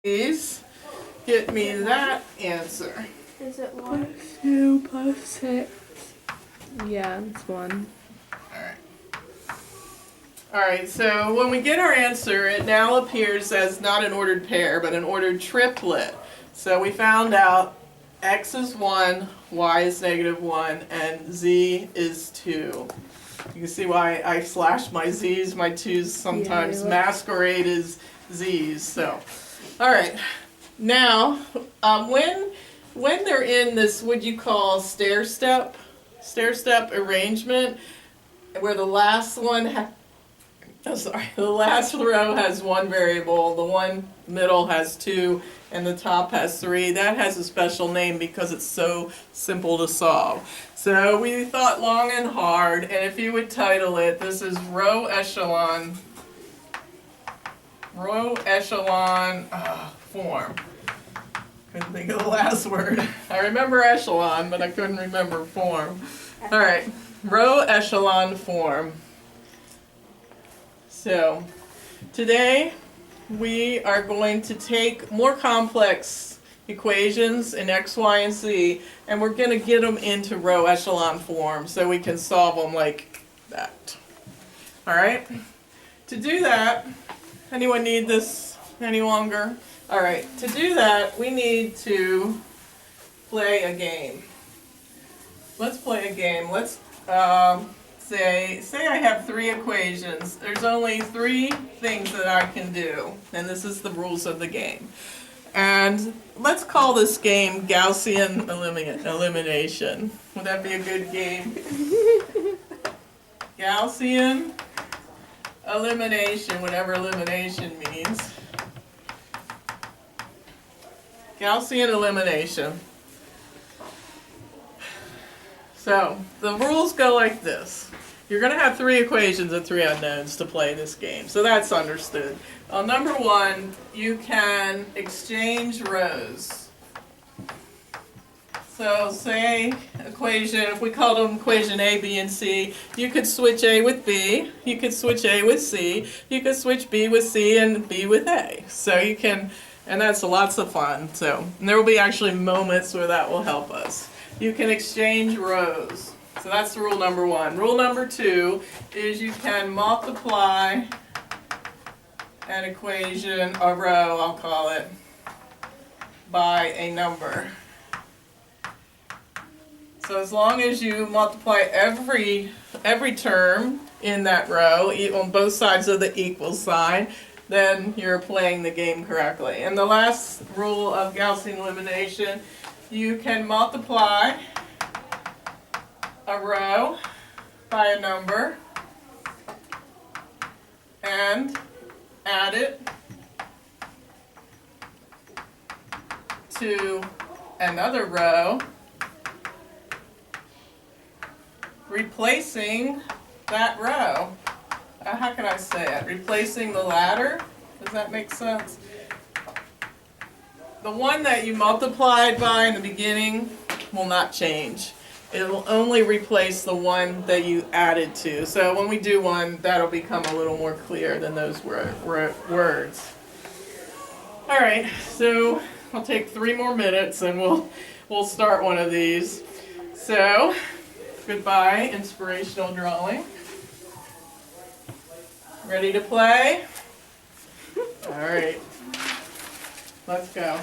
Please get me that answer. Is it 1? + 2 + 6. Yeah, it's 1. Alright, so when we get our answer, it now appears as not an ordered pair, but an ordered triplet. So we found out x is 1, y is -1, and z is 2. You can see why I slashed my z's. My 2's sometimes masquerade as z's. So, alright. Now, when they're in this, what you call stair-step arrangement, where the last one the last row has 1 variable, the one middle has 2, and the top has 3. That has a special name because it's so simple to solve. So we thought long and hard, and if you would title it, this is row echelon form. Couldn't think of the last word. I remember echelon, but I couldn't remember form. All right, row echelon form. So, today we are going to take more complex equations in x, y, and z, and we're going to get them into row echelon form so we can solve them like that. Alright? To do that, anyone need this any longer? Alright, to do that we need to play a game. Let's play a game. Let's say I have 3 equations. There's only 3 things that I can do, and this is the rules of the game. And let's call this game Gaussian elimination. Would that be a good game? Gaussian elimination, whatever elimination means. Gaussian elimination. So, the rules go like this. You're going to have 3 equations and 3 unknowns to play this game, so that's understood. Number 1, you can exchange rows. So say equation, if we called them equation A, B, and C, you could switch A with B, you could switch A with C, you could switch B with C and B with A. So you can, and that's lots of fun. So and there will be actually moments where that will help us. You can exchange rows. So that's rule number 1. Rule number 2 is you can multiply an equation, a row I'll call it, by a number. So as long as you multiply every term in that row on both sides of the equal sign, then you're playing the game correctly. And the last rule of Gaussian elimination, you can multiply a row by a number and add it to another row, replacing that row. How can I say it? Replacing the ladder? Does that make sense? The one that you multiplied by in the beginning will not change. It will only replace the one that you added to. So when we do one, that'll become a little more clear than those words. All right, so I'll take 3 more minutes and we'll start one of these. So, goodbye, inspirational drawing. Ready to play? All right, let's go.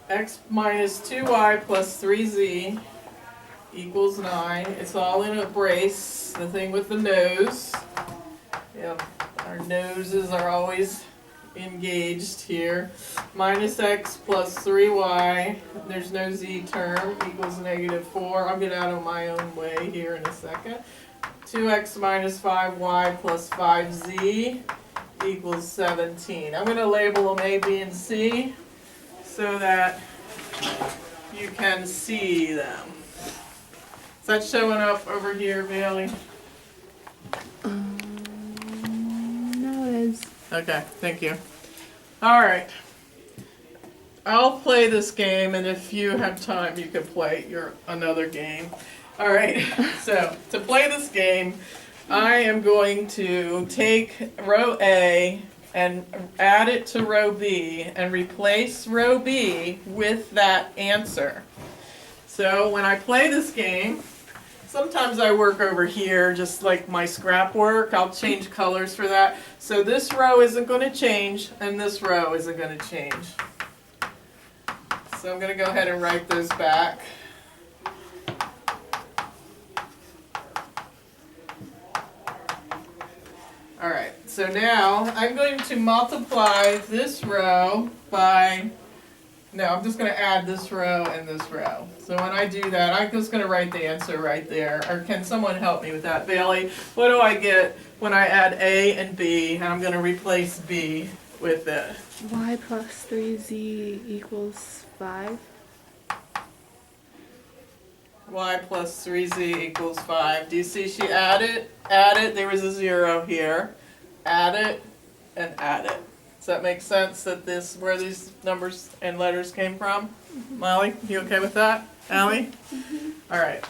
X minus 2y plus 3z equals 9. It's all in a brace, the thing with the nose. Yep, our noses are always engaged here. Minus x plus 3y, there's no z term, equals -4. I'll get out of my own way here in a second. 2x minus 5y plus 5z equals 17. I'm going to label them A, B, and C so that you can see them. Is that showing up over here, Bailey? No, it is. Okay, thank you. All right. I'll play this game, and if you have time, you can play another game. All right. So to play this game, I am going to take row A and add it to row B and replace row B with that answer. So when I play this game, sometimes I work over here, just like my scrap work. I'll change colors for that. So this row isn't going to change, and this row isn't going to change. So I'm going to go ahead and write those back. All right, so now I'm going to multiply this row by, no, I'm just going to add this row and this row. So when I do that, I'm just going to write the answer right there. Or can someone help me with that? Bailey, what do I get when I add A and B, and I'm going to replace B with it? Y plus 3z equals 5. Y plus 3z equals 5. Do you see she added? Added, there was a 0 here. Add it and add it. Does that make sense that this, where these numbers and letters came from? Molly, you okay with that? Allie? All right.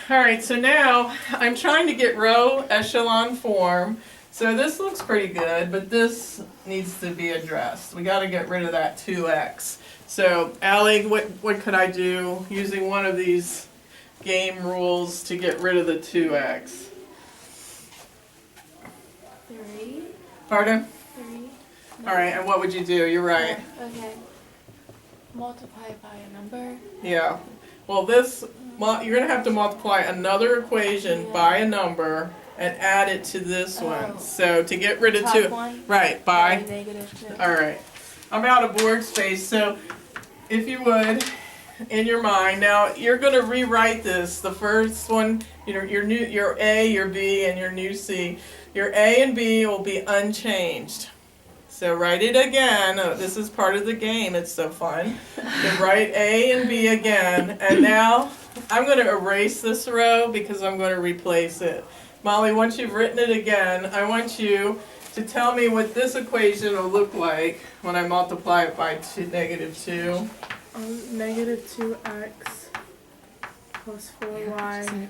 All right, so now I'm trying to get row echelon form. So this looks pretty good, but this needs to be addressed. We got to get rid of that 2x. So Allie, what could I do using one of these game rules to get rid of the 2x? 3. Pardon? 3. All right, and what would you do? You're right. Okay. Multiply by a number. Yeah. Well, this, you're going to have to multiply another equation by a number and add it to this one. Oh. So to get rid of Top 2. one? Right, by. -2. All right. I'm out of board space, so if you would, in your mind, now you're going to rewrite this. The first one, your A, your B, and your new C. Your A and B will be unchanged. So write it again. Oh, this is part of the game. It's so fun. So write A and B again, and now I'm going to erase this row because I'm going to replace it. Molly, once you've written it again, I want you to tell me what this equation will look like when I multiply it by -2. Negative 2x plus 4y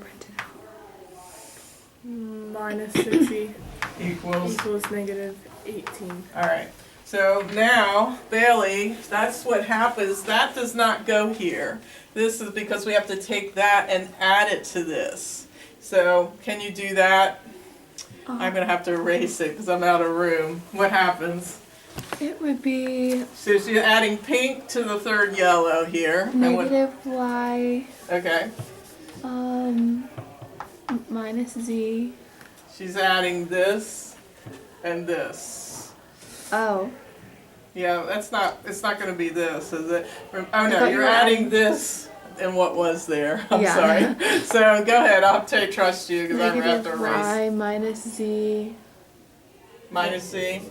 minus 6e Equals. equals negative 18. All right. So now, Bailey, that's what happens. That does not go here. This is because we have to take that and add it to this. So can you do that? I'm going to have to erase it because I'm out of room. What happens? It would be So she's adding pink to the third yellow here. And what, negative y okay. minus z. She's adding this and this. Oh. Yeah, it's not going to be this, is it? Oh I no, thought you're you were adding this and what was there. I'm Yeah. sorry. So go ahead, I'll trust you because I'm going to have to Negative erase. y minus z Minus C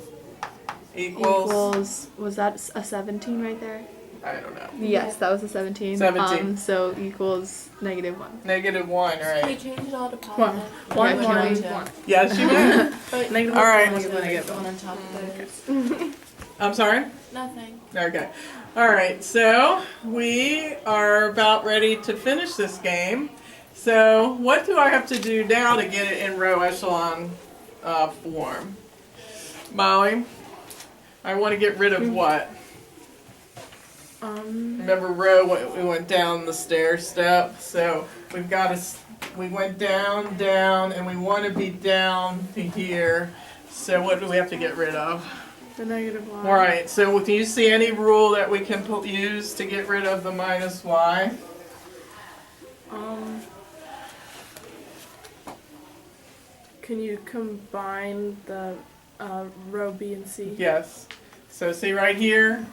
equals, was that a 17 right there? I don't know. Yes, that was a 17. 17. So equals negative 1. -1, Can you right? change it all to One. positive? One, Yeah, one, we can. one. Yes, you may. But Negative All right. what's the one on top of it? I'm sorry? Nothing. Okay. All right, so we are about ready to finish this game. So what do I have to do now to get it in row echelon form? Molly, I want to get rid of what? Remember row, we went down the stair step, so we've got to, we went down, down, and we want to be down to here. So what do we have to get rid of? The negative y. All right, so do you see any rule that we can use to get rid of the minus y? Can you combine the row B and C? Yes. So see right here,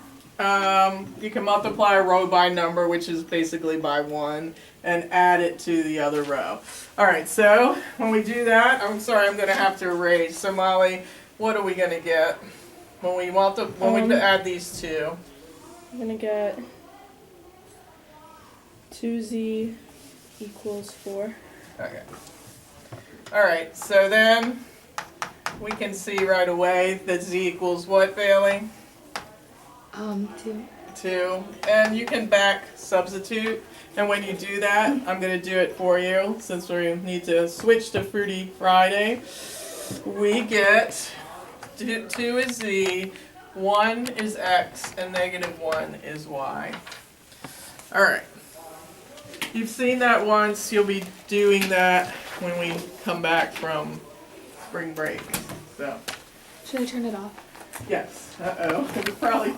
you can multiply a row by number, which is basically by 1, and add it to the other row. All right, so when we do that, I'm sorry, I'm going to have to erase. So Molly, what are we going to get when we we add these two? I'm gonna get 2z equals 4. Okay. All right, so then we can see right away that z equals what, Bailey? 2. 2. And you can back substitute. And when you do that, I'm going to do it for you since we need to switch to Fruity Friday. We get 2 is z, 1 is x, and negative 1 is y. Alright. You've seen that once. You'll be doing that when we come back from spring break. So, Should I turn it off? yes. Uh-oh. It's probably